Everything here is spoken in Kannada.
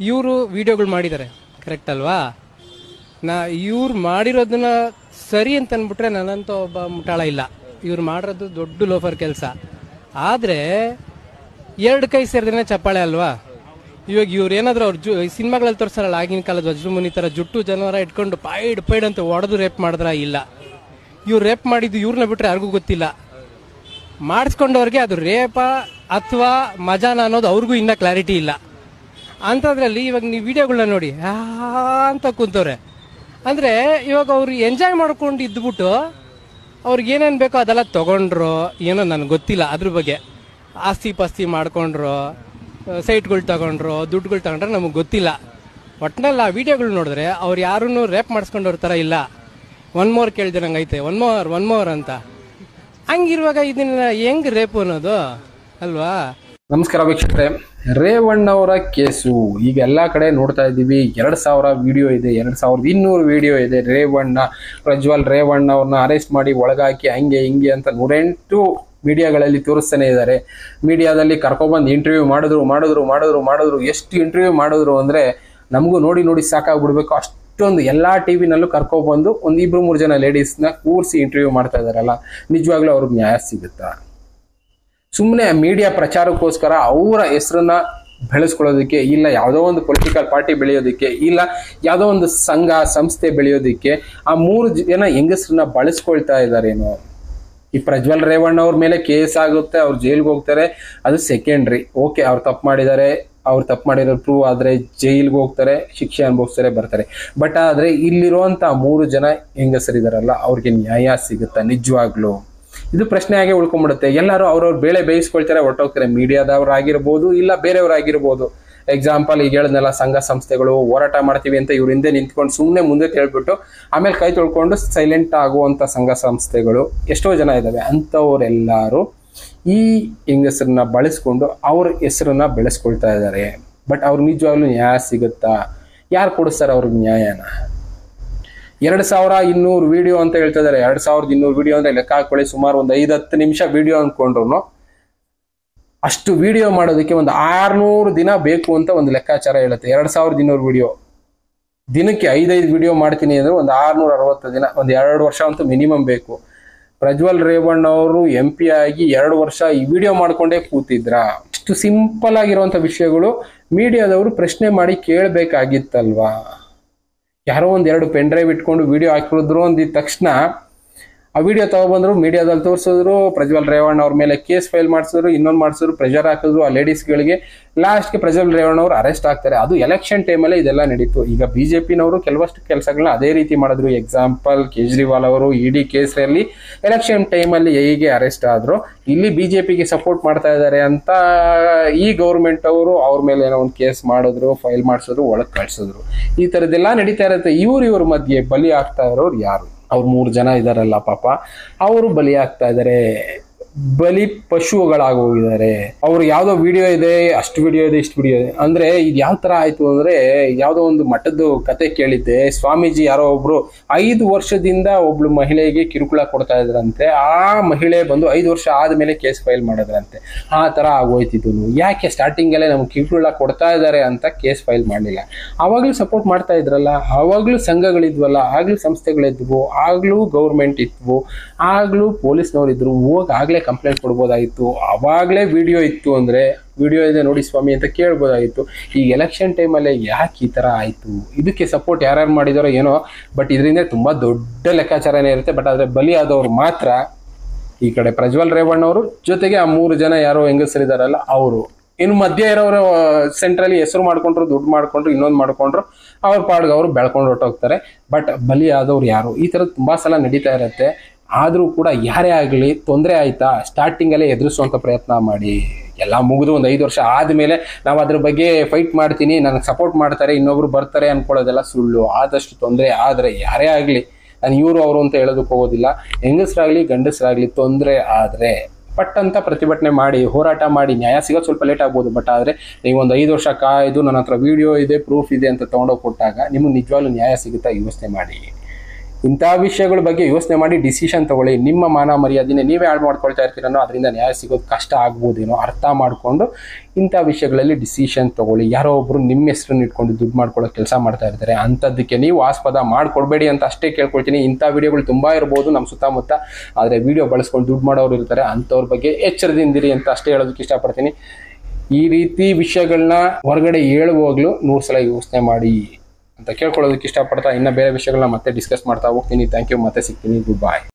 ಇವರು ವಿಡಿಯೋಗಳು ಮಾಡಿದ್ದಾರೆ, ಕರೆಕ್ಟ್ ಅಲ್ವಾ? ಇವ್ರು ಮಾಡಿರೋದನ್ನ ಸರಿ ಅಂತ ಅಂದ್ಬಿಟ್ರೆ ನನ್ನಂತ ಒಬ್ಬ ಮುಟಾಳ ಇಲ್ಲ. ಇವ್ರು ಮಾಡಿರೋದು ದೊಡ್ಡ ಲೋಫರ್ ಕೆಲಸ. ಆದರೆ 2 ಕೈ ಸೇರಿದ್ರೆ ಚಪ್ಪಾಳೆ ಅಲ್ವಾ? ಇವಾಗ ಇವ್ರು ಏನಾದ್ರು ಅವ್ರ ಸಿನಿಮಾಗಳಲ್ಲಿ ತೋರಿಸ್ತಾರಲ್ಲ ಆಗಿನ ಕಾಲದ ವಜ್ರಮುನಿ ಥರ ಜುಟ್ಟು ಜನವರ ಇಟ್ಕೊಂಡು ಪೈಡ್ ಅಂತ ಹೊಡೆದು ರೇಪ್ ಮಾಡಿದ್ರ? ಇಲ್ಲ. ಇವ್ರು ರೇಪ್ ಮಾಡಿದ್ದು ಇವ್ರನ್ನ ಬಿಟ್ರೆ ಯಾರಿಗೂ ಗೊತ್ತಿಲ್ಲ. ಮಾಡಿಸ್ಕೊಂಡವ್ರಿಗೆ ಅದು ರೇಪ ಅಥವಾ ಮಜಾನ ಅನ್ನೋದು ಅವ್ರಿಗೂ ಇನ್ನೂ ಕ್ಲಾರಿಟಿ ಇಲ್ಲ. ಅಂಥದ್ರಲ್ಲಿ ಇವಾಗ ನೀವು ವಿಡಿಯೋಗಳನ್ನ ನೋಡಿ ಅಂತ ಕೂತವ್ರೆ. ಅಂದರೆ ಇವಾಗ ಅವ್ರು ಎಂಜಾಯ್ ಮಾಡ್ಕೊಂಡು ಇದ್ಬಿಟ್ಟು ಅವ್ರಿಗೆ ಏನೇನು ಬೇಕೋ ಅದೆಲ್ಲ ತೊಗೊಂಡ್ರು ಏನೋ ನನಗೆ ಗೊತ್ತಿಲ್ಲ. ಅದ್ರ ಬಗ್ಗೆ ಆಸ್ತಿ ಪಾಸ್ತಿ ಮಾಡ್ಕೊಂಡ್ರು, ಸೈಟ್ಗಳು ತಗೊಂಡ್ರು, ದುಡ್ಡುಗಳು ತಗೊಂಡ್ರೆ ನಮಗೆ ಗೊತ್ತಿಲ್ಲ. ಒಟ್ಟಿನಲ್ಲಿ ಆ ವಿಡಿಯೋಗಳು ನೋಡಿದ್ರೆ ಅವ್ರು ಯಾರೂ ರೇಪ್ ಮಾಡಿಸ್ಕೊಂಡವ್ರ ಥರ ಇಲ್ಲ. ಒನ್ ಮೋರ್ ಕೇಳಿದ್ರೆ ನಂಗೈತೆ, ಒನ್ ಮೋರ್ ಅಂತ. ಹಂಗಿರುವಾಗ ಇದನ್ನ ಹೆಂಗ್ ರೇಪ್ ಅನ್ನೋದು ಅಲ್ವಾ? ನಮಸ್ಕಾರ ವೀಕ್ಷಕರೇ, ರೇವಣ್ಣವರ ಕೇಸು ಈಗ ಎಲ್ಲಾ ಕಡೆ ನೋಡ್ತಾ ಇದ್ದೀವಿ. 2000 ವಿಡಿಯೋ ಇದೆ, 2200 ವಿಡಿಯೋ ಇದೆ. ಪ್ರಜ್ವಲ್ ರೇವಣ್ಣ ಅವ್ರನ್ನ ಅರೆಸ್ಟ್ ಮಾಡಿ ಒಳಗಾಕಿ ಹಂಗೆ ಹಿಂಗೆ ಅಂತ 108 ಮೀಡಿಯಾಗಳಲ್ಲಿ ತೋರಿಸ್ತಾನೆ ಇದ್ದಾರೆ. ಮೀಡಿಯಾದಲ್ಲಿ ಕರ್ಕೊಬಂದು ಇಂಟರ್ವ್ಯೂ ಮಾಡಿದ್ರು. ಎಷ್ಟು ಇಂಟರ್ವ್ಯೂ ಮಾಡಿದ್ರು ಅಂದ್ರೆ ನಮಗೂ ನೋಡಿ ಸಾಕಾಗ್ಬಿಡ್ಬೇಕು. ಅಷ್ಟೊಂದು ಎಲ್ಲಾ ಟಿವಿನಲ್ಲೂ ಕರ್ಕೊಬಂದು 1-2-3 ಜನ ಲೇಡೀಸ್ನ ಕೂರಿಸಿ ಇಂಟರ್ವ್ಯೂ ಮಾಡ್ತಾ ಇದಾರಲ್ಲ, ನಿಜವಾಗ್ಲೂ ಅವ್ರಿಗೆ ನ್ಯಾಯ ಸಿಗುತ್ತಾ? ಸುಮ್ಮನೆ ಮೀಡಿಯಾ ಪ್ರಚಾರಕ್ಕೋಸ್ಕರ ಅವರ ಹೆಸರನ್ನ ಬೆಳೆಸ್ಕೊಳ್ಳೋದಕ್ಕೆ, ಇಲ್ಲ ಯಾವುದೋ ಒಂದು ಪೊಲಿಟಿಕಲ್ ಪಾರ್ಟಿ ಬೆಳೆಯೋದಕ್ಕೆ, ಇಲ್ಲ ಯಾವುದೋ ಒಂದು ಸಂಘ ಸಂಸ್ಥೆ ಬೆಳೆಯೋದಕ್ಕೆ ಆ 3 ಜನ ಹೆಂಗಸರನ್ನ ಬಳಸ್ಕೊಳ್ತಾ ಇದಾರೇನೋ. ಈ ಪ್ರಜ್ವಲ್ ರೇವಣ್ಣ ಅವ್ರ ಮೇಲೆ ಕೇಸ್ ಆಗುತ್ತೆ, ಅವ್ರು ಜೈಲ್ಗೆ ಹೋಗ್ತಾರೆ, ಅದು ಸೆಕೆಂಡ್ರಿ. ಓಕೆ, ಅವ್ರು ತಪ್ಪು ಮಾಡಿದ್ದಾರೆ, ಅವ್ರು ತಪ್ಪು ಮಾಡಿರೋ ಪ್ರೂವ್ ಆದ್ರೆ ಜೈಲ್ಗೆ ಹೋಗ್ತಾರೆ, ಶಿಕ್ಷೆ ಅನುಭವಿಸ್ತಾರೆ, ಬರ್ತಾರೆ. ಬಟ್ ಆದ್ರೆ ಇಲ್ಲಿರುವಂತ 3 ಜನ ಹೆಂಗಸರಿದಾರಲ್ಲ, ಅವ್ರಿಗೆ ನ್ಯಾಯ ಸಿಗುತ್ತಾ ನಿಜವಾಗ್ಲು? ಇದು ಪ್ರಶ್ನೆ ಆಗಿ ಉಳ್ಕೊಂಡ್ಬಿಡುತ್ತೆ. ಎಲ್ಲರೂ ಅವ್ರವ್ರ ಬೇಳೆ ಬೇಯಿಸ್ಕೊಳ್ತಾರೆ, ಹೊರಟೋಗ್ತಾರೆ. ಮೀಡಿಯಾದವ್ರಾಗಿರ್ಬೋದು, ಇಲ್ಲ ಬೇರೆಯವ್ರಾಗಿರ್ಬೋದು. ಎಕ್ಸಾಂಪಲ್ ಈಗ ಹೇಳಿದ್ನೆಲ್ಲ, ಸಂಘ ಸಂಸ್ಥೆಗಳು ಹೋರಾಟ ಮಾಡ್ತೀವಿ ಅಂತ ಇವ್ರ ಹಿಂದೆ ನಿಂತ್ಕೊಂಡು ಸುಮ್ಮನೆ ಮುಂದೆ ಹೇಳ್ಬಿಟ್ಟು ಆಮೇಲೆ ಕೈ ತೊಳ್ಕೊಂಡು ಸೈಲೆಂಟ್ ಆಗುವಂತ ಸಂಘ ಸಂಸ್ಥೆಗಳು ಎಷ್ಟೋ ಜನ ಇದಾವೆ. ಅಂಥವ್ರೆಲ್ಲರೂ ಈ ಹೆಂಗಸರನ್ನ ಬಳಸ್ಕೊಂಡು ಅವ್ರ ಹೆಸರನ್ನ ಬೆಳೆಸ್ಕೊಳ್ತಾ ಇದ್ದಾರೆ. ಬಟ್ ಅವ್ರು ನಿಜವಾಗ್ಲೂ ನ್ಯಾಯ ಸಿಗುತ್ತಾ? ಯಾರು ಕೊಡಿಸ್ತಾರೆ ಅವ್ರಿಗೆ ನ್ಯಾಯನ? 2200 ವಿಡಿಯೋ ಅಂತ ಹೇಳ್ತಾ ಇದಾರೆ. 2200 ವಿಡಿಯೋ ಅಂದ್ರೆ ಲೆಕ್ಕ ಹಾಕೊಳ್ಳಿ, ಸುಮಾರು ಒಂದು 5-10 ನಿಮಿಷ ವಿಡಿಯೋ ಅನ್ಕೊಂಡ್ರು ಅಷ್ಟು ವಿಡಿಯೋ ಮಾಡೋದಕ್ಕೆ ಒಂದು 600 ದಿನ ಬೇಕು ಅಂತ ಒಂದು ಲೆಕ್ಕಾಚಾರ ಹೇಳುತ್ತೆ. 2200 ವಿಡಿಯೋ ದಿನಕ್ಕೆ 5 ವಿಡಿಯೋ ಮಾಡ್ತೀನಿ ಅಂದ್ರೆ ಒಂದು 660 ದಿನ, ಒಂದು 2 ವರ್ಷ ಅಂತೂ ಮಿನಿಮಮ್ ಬೇಕು. ಪ್ರಜ್ವಲ್ ರೇವಣ್ಣ ಅವರು MP ಆಗಿ 2 ವರ್ಷ ಈ ವಿಡಿಯೋ ಮಾಡ್ಕೊಂಡೇ ಕೂತಿದ್ರ? ಇಷ್ಟು ಸಿಂಪಲ್ ಆಗಿರುವಂತ ವಿಷಯಗಳು ಮೀಡಿಯಾದವರು ಪ್ರಶ್ನೆ ಮಾಡಿ ಕೇಳಬೇಕಾಗಿತ್ತಲ್ವಾ? ಯಾರೋ 1-2 ಪೆನ್ ಡ್ರೈವ್ ಇಟ್ಕೊಂಡು ವಿಡಿಯೋ ಹಾಕಿದ್ರು ಅಂದಿದ ತಕ್ಷಣ ಆ ವಿಡಿಯೋ ತಗೊಬಂದ್ರು, ಮೀಡಿಯಾದಲ್ಲಿ ತೋರಿಸಿದ್ರು, ಪ್ರಜ್ವಲ್ ರೇವಣ್ಣ ಅವ್ರ ಮೇಲೆ ಕೇಸ್ ಫೈಲ್ ಮಾಡಿಸಿದ್ರು, ಇನ್ನೊಂದು ಮಾಡಿಸಿದ್ರು, ಪ್ರೆಷರ್ ಹಾಕಿದ್ರು ಆ ಲೇಡೀಸ್ಗಳಿಗೆ. ಲಾಸ್ಟ್ಗೆ ಪ್ರಜ್ವಲ್ ರೇವಣ್ಣ ಅವರು ಅರೆಸ್ಟ್ ಆಗ್ತಾರೆ. ಅದು ಎಲೆಕ್ಷನ್ ಟೈಮಲ್ಲೇ ಇದೆಲ್ಲ ನಡೀತು. ಈಗ BJPನವರು ಕೆಲವಷ್ಟು ಕೆಲಸಗಳನ್ನ ಅದೇ ರೀತಿ ಮಾಡಿದ್ರು. ಎಕ್ಸಾಂಪಲ್ ಕೇಜ್ರಿವಾಲ್ ಅವರು ED ಕೇಸಲ್ಲಿ ಎಲೆಕ್ಷನ್ ಟೈಮಲ್ಲಿ ಹೇಗೆ ಅರೆಸ್ಟ್ ಆದ್ರು, ಇಲ್ಲಿ BJPಗೆ ಸಪೋರ್ಟ್ ಮಾಡ್ತಾ ಇದ್ದಾರೆ ಅಂತ ಈ ಗೌರ್ಮೆಂಟ್ ಅವರು ಅವ್ರ ಮೇಲೆ ಏನೋ ಒಂದು ಕೇಸ್ ಮಾಡಿದ್ರು, ಫೈಲ್ ಮಾಡಿಸಿದ್ರು, ಒಳಗೆ ಕಳ್ಸಿದ್ರು. ಈ ತರದ್ದೆಲ್ಲ ನಡೀತಾ ಇರುತ್ತೆ. ಇವ್ರ ಮಧ್ಯೆ ಬಲಿ ಆಗ್ತಾ ಇರೋರು ಯಾರು? ಅವ್ರು 3 ಜನ ಇದಾರಲ್ಲ ಪಾಪ, ಅವರು ಬಲಿ ಆಗ್ತಾ ಇದಾರೆ, ಬಲಿ ಪಶುಗಳಾಗೋಗಿದ್ದಾರೆ. ಅವ್ರು ಯಾವ್ದೋ ವಿಡಿಯೋ ಇದೆ, ಅಷ್ಟು ವಿಡಿಯೋ ಇದೆ, ಇಷ್ಟು ವಿಡಿಯೋ ಇದೆ ಅಂದ್ರೆ ಇದು ಯಾವ ತರ ಆಯ್ತು ಅಂದ್ರೆ, ಯಾವ್ದೋ ಒಂದು ಮಠದ್ದು ಕತೆ ಕೇಳಿದ್ದೆ. ಸ್ವಾಮೀಜಿ ಯಾರೋ ಒಬ್ರು 5 ವರ್ಷದಿಂದ ಒಬ್ಳು ಮಹಿಳೆಗೆ ಕಿರುಕುಳ ಕೊಡ್ತಾ ಇದ್ರಂತೆ. ಆ ಮಹಿಳೆ ಬಂದು 5 ವರ್ಷ ಆದ್ಮೇಲೆ ಕೇಸ್ ಫೈಲ್ ಮಾಡಿದ್ರಂತೆ. ಆ ತರ ಆಗೋಯ್ತಿದ್ದು. ಯಾಕೆ ಸ್ಟಾರ್ಟಿಂಗ್ ಅಲ್ಲೇ ನಮ್ಗೆ ಕಿರುಕುಳ ಕೊಡ್ತಾ ಇದಾರೆ ಅಂತ ಕೇಸ್ ಫೈಲ್ ಮಾಡ್ಲಿಲ್ಲ? ಅವಾಗ್ಲೂ ಸಪೋರ್ಟ್ ಮಾಡ್ತಾ ಇದ್ರಲ್ಲ, ಅವಾಗ್ಲೂ ಸಂಘಗಳಿದ್ವಲ್ಲ, ಆಗ್ಲೂ ಸಂಸ್ಥೆಗಳಿದ್ವು, ಆಗ್ಲೂ ಗೌರ್ಮೆಂಟ್ ಇದ್ವು, ಆಗ್ಲೂ ಪೊಲೀಸ್ನವ್ರು ಇದ್ರು, ಆಗ್ಲೇ ಕಂಪ್ಲೇಂಟ್ ಕೊಡ್ಬೋದಾಗಿತ್ತು. ಅವಾಗ್ಲೇ ವಿಡಿಯೋ ಇತ್ತು ಅಂದ್ರೆ, ವಿಡಿಯೋ ಇದೆ ನೋಡಿ ಸ್ವಾಮಿ ಅಂತ ಕೇಳ್ಬೋದಾಗಿತ್ತು. ಈ ಎಲೆಕ್ಷನ್ ಟೈಮಲ್ಲೇ ಯಾಕೆ ಈ ತರ ಆಯ್ತು? ಇದಕ್ಕೆ ಸಪೋರ್ಟ್ ಯಾರ್ಯಾರು ಮಾಡಿದಾರೋ ಏನೋ, ಬಟ್ ಇದರಿಂದ ತುಂಬಾ ದೊಡ್ಡ ಲೆಕ್ಕಾಚಾರನೇ ಇರುತ್ತೆ. ಬಟ್ ಆದ್ರೆ ಬಲಿ ಆದವ್ರು ಮಾತ್ರ ಈ ಕಡೆ ಪ್ರಜ್ವಲ್ ರೇವಣ್ಣ ಅವರು, ಜೊತೆಗೆ ಆ 3 ಜನ ಯಾರೋ ಹೆಂಗಸರಿದಾರಲ್ಲ ಅವರು. ಇನ್ನು ಮಧ್ಯ ಇರೋರು ಸೆಂಟ್ರಲ್ಲಿ ಹೆಸರು ಮಾಡ್ಕೊಂಡ್ರು, ದುಡ್ಡು ಮಾಡ್ಕೊಂಡ್ರು, ಇನ್ನೊಂದು ಮಾಡ್ಕೊಂಡ್ರು, ಅವ್ರ ಪಾಡ್ಗೆ ಅವರು ಬೆಳ್ಕೊಂಡು ಹೊರಟೋಗ್ತಾರೆ. ಬಟ್ ಬಲಿ ಆದವ್ರು ಯಾರು? ಈ ತರ ತುಂಬಾ ಸಲ ನಡೀತಾ ಇರತ್ತೆ. ಆದ್ರೂ ಕೂಡ ಯಾರೇ ಆಗ್ಲಿ ತೊಂದರೆ ಆಯ್ತಾ, ಸ್ಟಾರ್ಟಿಂಗ್ ಅಲ್ಲೇ ಎದುರಿಸುವಂತ ಪ್ರಯತ್ನ ಮಾಡಿ. ಎಲ್ಲ ಮುಗಿದು ಒಂದು 5 ವರ್ಷ ಆದ್ಮೇಲೆ ನಾವು ಅದ್ರ ಬಗ್ಗೆ ಫೈಟ್ ಮಾಡ್ತೀನಿ, ನನಗೆ ಸಪೋರ್ಟ್ ಮಾಡ್ತಾರೆ, ಇನ್ನೊಬ್ರು ಬರ್ತಾರೆ ಅನ್ಕೊಳ್ಳೋದೆಲ್ಲ ಸುಳ್ಳು. ಆದಷ್ಟು ತೊಂದರೆ ಆದ್ರೆ ಯಾರೇ ಆಗ್ಲಿ, ನಾನು ಇವರು ಅವರು ಅಂತ ಹೇಳೋದಕ್ಕೆ ಹೋಗೋದಿಲ್ಲ, ಹೆಂಗಸರಾಗ್ಲಿ ಗಂಡಸರಾಗ್ಲಿ, ತೊಂದರೆ ಆದ್ರೆ ಪಟ್ ಅಂತ ಪ್ರತಿಭಟನೆ ಮಾಡಿ, ಹೋರಾಟ ಮಾಡಿ, ನ್ಯಾಯ ಸಿಗೋದು ಸ್ವಲ್ಪ ಲೇಟ್ ಆಗ್ಬೋದು. ಬಟ್ ಆದ್ರೆ ನೀವು ಒಂದು 5 ವರ್ಷ ಕಾಯ್ದು ನನ್ನ ಹತ್ರ ವಿಡಿಯೋ ಇದೆ, ಪ್ರೂಫ್ ಇದೆ ಅಂತ ತಗೊಂಡೋಗಿ ಕೊಟ್ಟಾಗ ನಿಮ್ಗೆ ನಿಜವಾಗ್ಲೂ ನ್ಯಾಯ ಸಿಗುತ್ತಾ ಯೋಚನೆ ಮಾಡಿ. ಇಂಥ ವಿಷಯಗಳ ಬಗ್ಗೆ ಯೋಚನೆ ಮಾಡಿ ಡಿಸಿಷನ್ ತಗೊಳ್ಳಿ. ನಿಮ್ಮ ಮಾನ ಮರ್ಯಾದೆನೇ ನೀವೇ ಹಾಳು ಮಾಡ್ಕೊಳ್ತಾ ಇರ್ತೀರನೋ ಅದರಿಂದ ನ್ಯಾಯ ಸಿಗೋದು ಕಷ್ಟ ಆಗ್ಬೋದೇನೋ ಅರ್ಥ ಮಾಡಿಕೊಂಡು ಇಂಥ ವಿಷಯಗಳಲ್ಲಿ ಡಿಸಿಷನ್ ತಗೊಳ್ಳಿ. ಯಾರೋ ಒಬ್ರು ನಿಮ್ಮ ಹೆಸರನ್ನ ಇಟ್ಕೊಂಡು ದುಡ್ಡು ಮಾಡ್ಕೊಳ್ಳೋ ಕೆಲಸ ಮಾಡ್ತಾ ಇರ್ತಾರೆ, ಅಂಥದ್ದಕ್ಕೆ ನೀವು ಆಸ್ಪದ ಮಾಡ್ಕೊಡ್ಬೇಡಿ ಅಂತ ಅಷ್ಟೇ ಕೇಳ್ಕೊಳ್ತೀನಿ. ಇಂಥ ವಿಡಿಯೋಗಳು ತುಂಬಾ ಇರ್ಬೋದು ನಮ್ಮ ಸುತ್ತಮುತ್ತ, ಆದರೆ ವಿಡಿಯೋ ಬಳಸ್ಕೊಂಡು ದುಡ್ಡು ಮಾಡೋರು ಇರ್ತಾರೆ, ಅಂಥವ್ರ ಬಗ್ಗೆ ಎಚ್ಚರದಿಂದಿರಿ ಅಂತ ಅಷ್ಟೇ ಹೇಳೋದಕ್ಕೆ ಇಷ್ಟಪಡ್ತೀನಿ. ಈ ರೀತಿ ವಿಷಯಗಳನ್ನ ಹೊರಗಡೆ ಹೇಳುವಾಗಲೂ 100 ಸಲ ಯೋಚನೆ ಮಾಡಿ ಅಂತ ಕೇಳ್ಕೊಳ್ಳೋದಕ್ಕೆ ಇಷ್ಟಪಡ್ತಾ ಇನ್ನು ಬೇರೆ ವಿಷಯಗಳನ್ನ ಮತ್ತೆ ಡಿಸ್ಕಸ್ ಮಾಡ್ತಾ ಹೋಗ್ತೀನಿ. ಥ್ಯಾಂಕ್ ಯು, ಮತ್ತೆ ಸಿಗ್ತೀನಿ. ಗುಡ್ ಬಾಯ್.